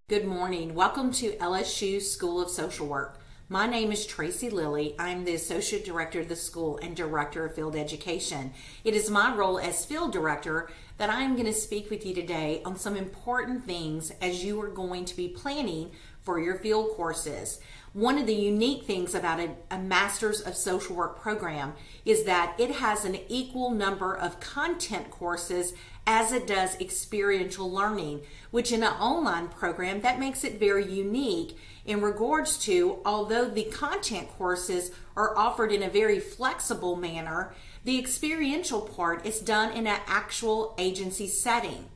Good morning. Welcome to LSU School of Social Work. My name is Tracy Lilly. I'm the Associate Director of the school and Director of Field Education. It is my role as Field Director that I'm going to speak with you today on some important things as you are going to be planning for your field courses. One of the unique things about a Masters of Social Work program is that it has an equal number of content courses as it does experiential learning, which in an online program, that makes it very unique in regards to, although the content courses are offered in a very flexible manner, the experiential part is done in an actual agency setting.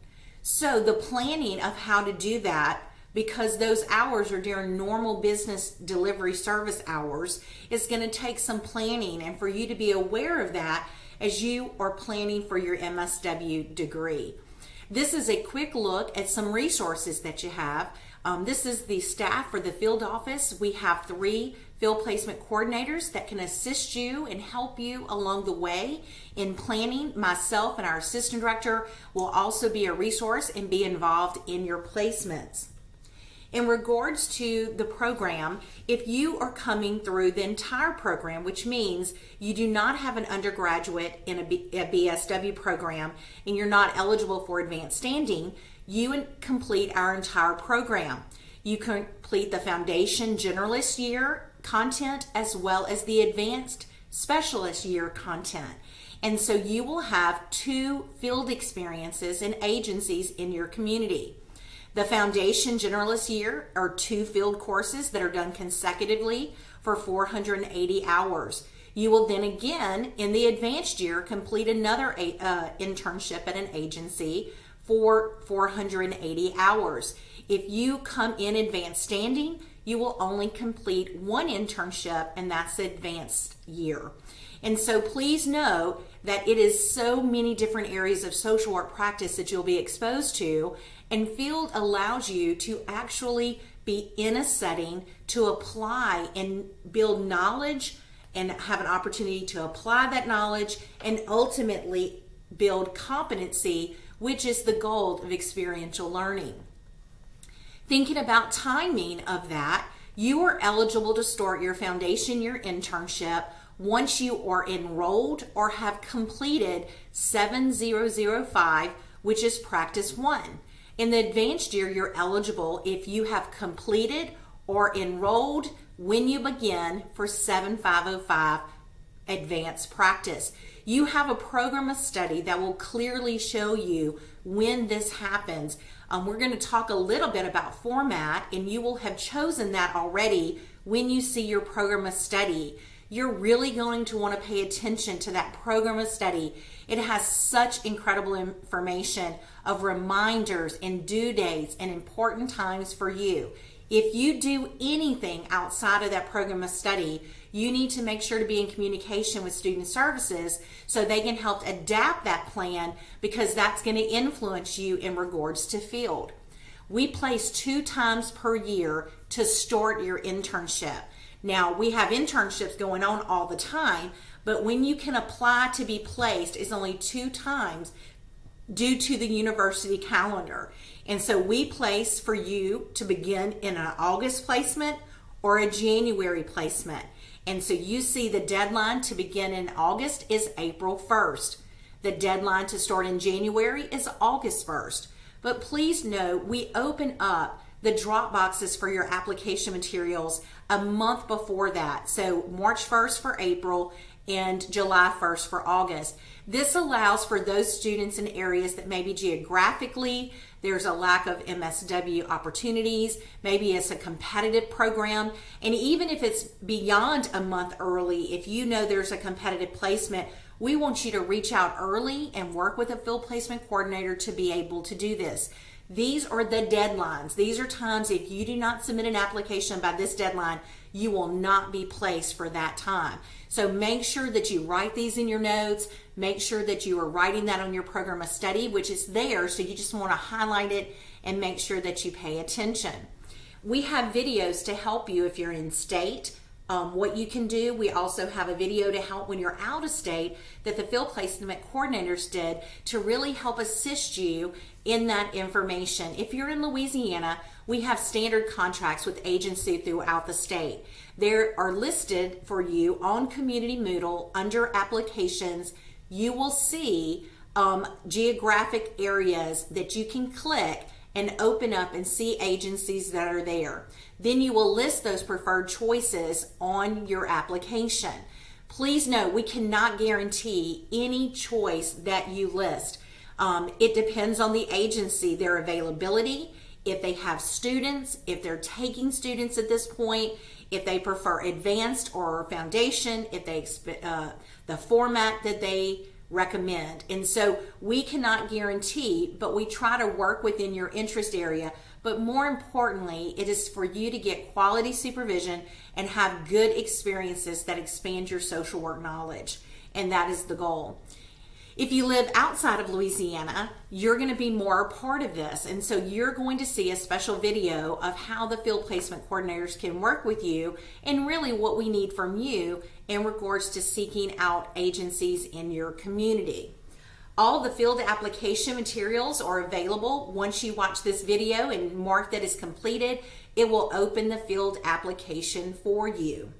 So the planning of how to do that, because those hours are during normal business delivery service hours, is going to take some planning, and for you to be aware of that as you are planning for your MSW degree. This is a quick look at some resources that you have. This is the staff for the field office. We have 3 field placement coordinators that can assist you and help you along the way in planning. Myself and our assistant director will also be a resource and be involved in your placements. In regards to the program, if you are coming through the entire program, which means you do not have an undergraduate in a BSW program and you're not eligible for advanced standing, you complete our entire program. You complete the Foundation Generalist Year content as well as the Advanced Specialist Year content. And so you will have 2 field experiences and agencies in your community. The Foundation Generalist Year are 2 field courses that are done consecutively for 480 hours. You will then again, in the Advanced Year, complete another internship at an agency for 480 hours. If you come in Advanced Standing, you will only complete 1 internship, and that's the Advanced Year. And so please know that it is so many different areas of social work practice that you'll be exposed to, and field allows you to actually be in a setting to apply and build knowledge and have an opportunity to apply that knowledge and ultimately build competency, which is the goal of experiential learning. Thinking about timing of that, you are eligible to start your foundation year internship once you are enrolled or have completed 7005, which is practice 1. In the advanced year, you're eligible if you have completed or enrolled when you begin for 7505 advanced practice. You have a program of study that will clearly show you when this happens. We're going to talk a little bit about format, and you will have chosen that already when you see your program of study. You're really going to want to pay attention to that program of study. It has such incredible information of reminders and due dates and important times for you. If you do anything outside of that program of study, you need to make sure to be in communication with student services so they can help adapt that plan, because that's going to influence you in regards to field. We place 2 times per year to start your internship. Now, we have internships going on all the time, but when you can apply to be placed is only 2 times due to the university calendar. And so we place for you to begin in an August placement or a January placement. And so you see the deadline to begin in August is April 1st. The deadline to start in January is August 1st. But please note, we open up the drop boxes for your application materials a month before that. So March 1st for April and July 1st for August. This allows for those students in areas that maybe geographically there's a lack of MSW opportunities, maybe it's a competitive program, and even if it's beyond a month early, if you know there's a competitive placement, we want you to reach out early and work with a field placement coordinator to be able to do this. These are the deadlines. These are times if you do not submit an application by this deadline, you will not be placed for that time. So make sure that you write these in your notes. Make sure that you are writing that on your program of study, which is there. So you just want to highlight it and make sure that you pay attention. We have videos to help you if you're in state, what you can do. We also have a video to help when you're out of state that the field placement coordinators did to really help assist you in that information. If you're in Louisiana, we have standard contracts with agencies throughout the state. They are listed for you on Community Moodle under applications. You will see geographic areas that you can click and open up and see agencies that are there. Then you will list those preferred choices on your application. Please know we cannot guarantee any choice that you list. It depends on the agency, their availability, if they have students, if they're taking students at this point, if they prefer advanced or foundation, if they the format that they recommend. And so we cannot guarantee, but we try to work within your interest area. But more importantly, it is for you to get quality supervision and have good experiences that expand your social work knowledge. And that is the goal. If you live outside of Louisiana, you're going to be more a part of this. And so you're going to see a special video of how the field placement coordinators can work with you and really what we need from you in regards to seeking out agencies in your community. All the field application materials are available. Once you watch this video and mark that is completed, it will open the field application for you.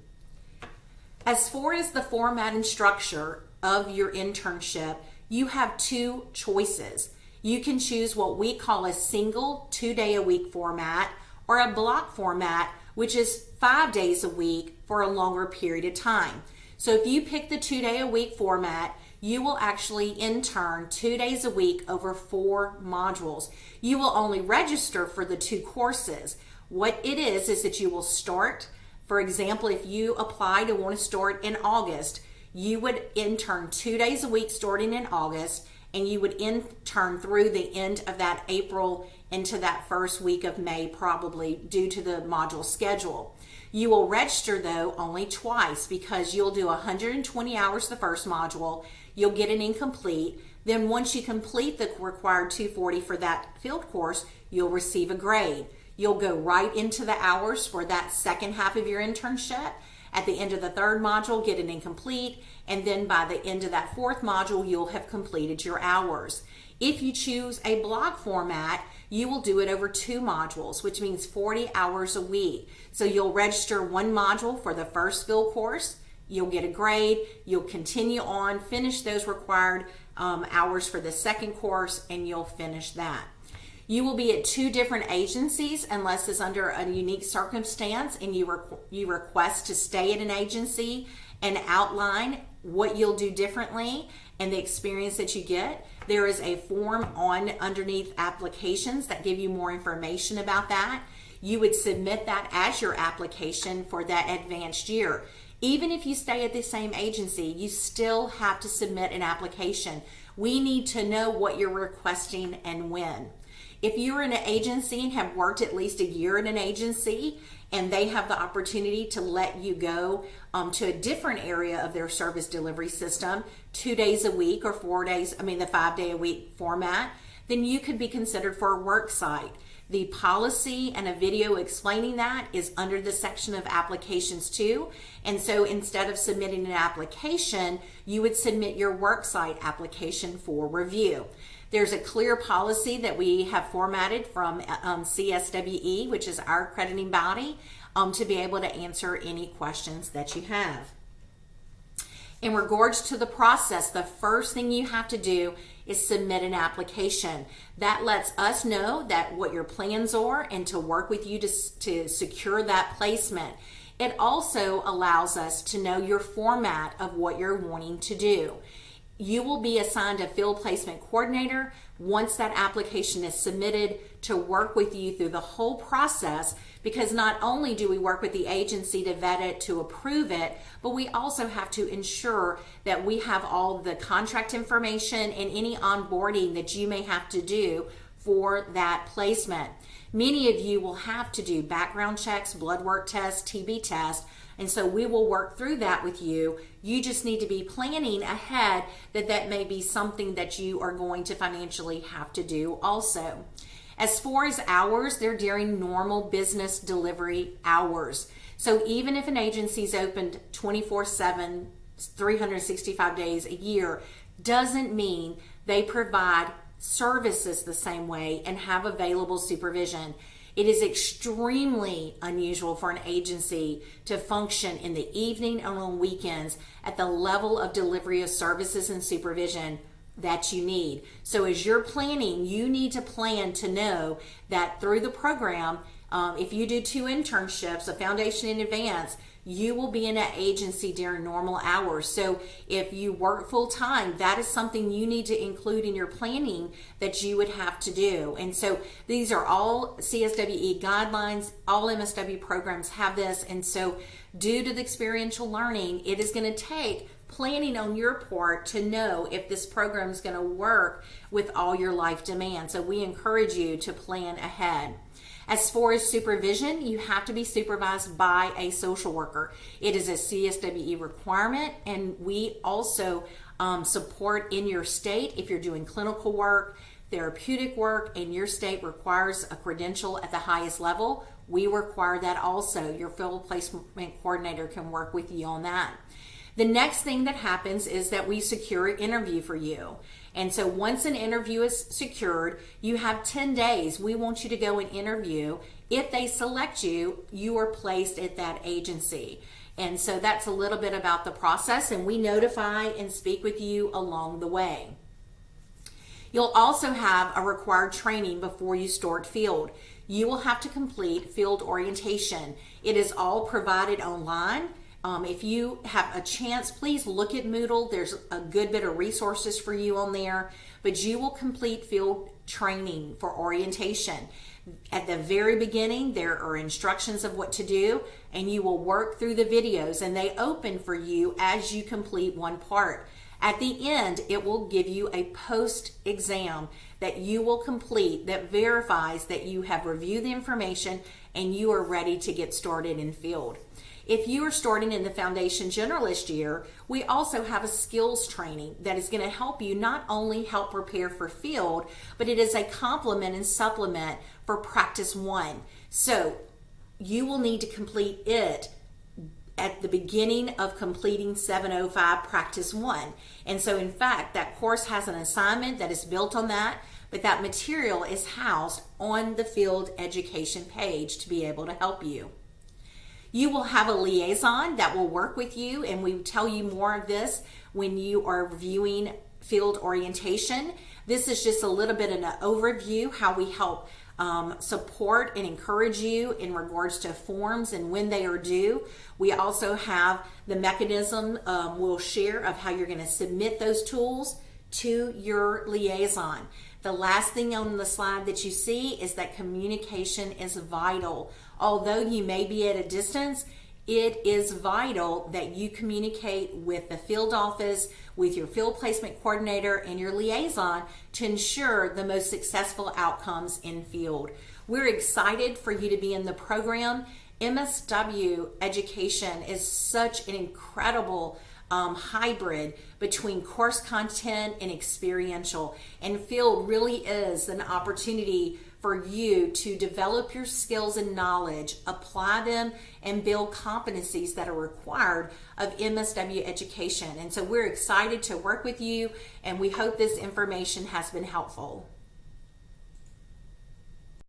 As far as the format and structure of your internship, you have two choices. You can choose what we call a single 2-day-a-week format or a block format, which is 5 days a week for a longer period of time. So if you pick the 2-day-a-week format, you will actually intern 2 days a week over 4 modules. You will only register for the 2 courses. What it is that you will start, for example, if you apply to want to start in August, you would intern 2 days a week starting in August, and you would intern through the end of that April into that first week of May, probably due to the module schedule. You will register though only twice because you'll do 120 hours the first module, you'll get an incomplete, then once you complete the required 240 for that field course, you'll receive a grade. You'll go right into the hours for that second half of your internship. At the end of the 3rd module, get an incomplete, and then by the end of that 4th module, you'll have completed your hours. If you choose a block format, you will do it over 2 modules, which means 40 hours a week. So you'll register 1 module for the first field course, you'll get a grade, you'll continue on, finish those required hours for the second course, and you'll finish that. You will be at 2 different agencies unless it's under a unique circumstance and you request to stay at an agency and outline what you'll do differently and the experience that you get. There is a form underneath applications that give you more information about that. You would submit that as your application for that advanced year. Even if you stay at the same agency, you still have to submit an application. We need to know what you're requesting and when. If you're in an agency and have worked at least a year in an agency and they have the opportunity to let you go to a different area of their service delivery system, 2 days a week or 4 days, the 5-day-a-week format, then you could be considered for a work site. The policy and a video explaining that is under the section of applications too. And so instead of submitting an application, you would submit your work site application for review. There's a clear policy that we have formatted from CSWE, which is our accrediting body, to be able to answer any questions that you have. In regards to the process, the first thing you have to do is submit an application. That lets us know that what your plans are and to work with you to secure that placement. It also allows us to know your format of what you're wanting to do. You will be assigned a field placement coordinator once that application is submitted to work with you through the whole process, because not only do we work with the agency to vet it, to approve it, but we also have to ensure that we have all the contract information and any onboarding that you may have to do for that placement. Many of you will have to do background checks, blood work tests, TB tests, and so we will work through that with you. You just need to be planning ahead that may be something that you are going to financially have to do also. As far as hours, they're during normal business delivery hours. So even if an agency's opened 24/7, 365 days a year, doesn't mean they provide services the same way and have available supervision. It is extremely unusual for an agency to function in the evening and on weekends at the level of delivery of services and supervision that you need. So as you're planning, you need to plan to know that through the program, if you do 2 internships, a foundation and advance, you will be in an agency during normal hours. So if you work full time, that is something you need to include in your planning that you would have to do. And so these are all CSWE guidelines. All MSW programs have this. And so due to the experiential learning, it is going to take planning on your part to know if this program is going to work with all your life demands. So we encourage you to plan ahead. As far as supervision, you have to be supervised by a social worker. It is a CSWE requirement, and we also support in your state if you're doing clinical work, therapeutic work, and your state requires a credential at the highest level. We require that also. Your field placement coordinator can work with you on that. The next thing that happens is that we secure an interview for you. And so once an interview is secured, you have 10 days. We want you to go and interview. If they select you, you are placed at that agency. And so that's a little bit about the process, and we notify and speak with you along the way. You'll also have a required training before you start field. You will have to complete field orientation. It is all provided online. If you have a chance, please look at Moodle. There's a good bit of resources for you on there, but you will complete field training for orientation. At the very beginning, there are instructions of what to do, and you will work through the videos, and they open for you as you complete one part. At the end, it will give you a post-exam that you will complete that verifies that you have reviewed the information and you are ready to get started in field. If you are starting in the Foundation Generalist year, we also have a skills training that is going to help you not only help prepare for field, but it is a complement and supplement for Practice 1. So you will need to complete it at the beginning of completing 705 Practice 1. And so in fact, that course has an assignment that is built on that, but that material is housed on the field education page to be able to help you. You will have a liaison that will work with you, and we tell you more of this when you are reviewing field orientation. This is just a little bit of an overview how we help support and encourage you in regards to forms and when they are due. We also have the mechanism we'll share of how you're going to submit those tools to your liaison. The last thing on the slide that you see is that communication is vital. Although you may be at a distance, it is vital that you communicate with the field office, with your field placement coordinator, and your liaison to ensure the most successful outcomes in field. We're excited for you to be in the program. MSW education is such an incredible hybrid between course content and experiential, and field really is an opportunity for you to develop your skills and knowledge, apply them, and build competencies that are required of MSW education. And so we're excited to work with you, and we hope this information has been helpful.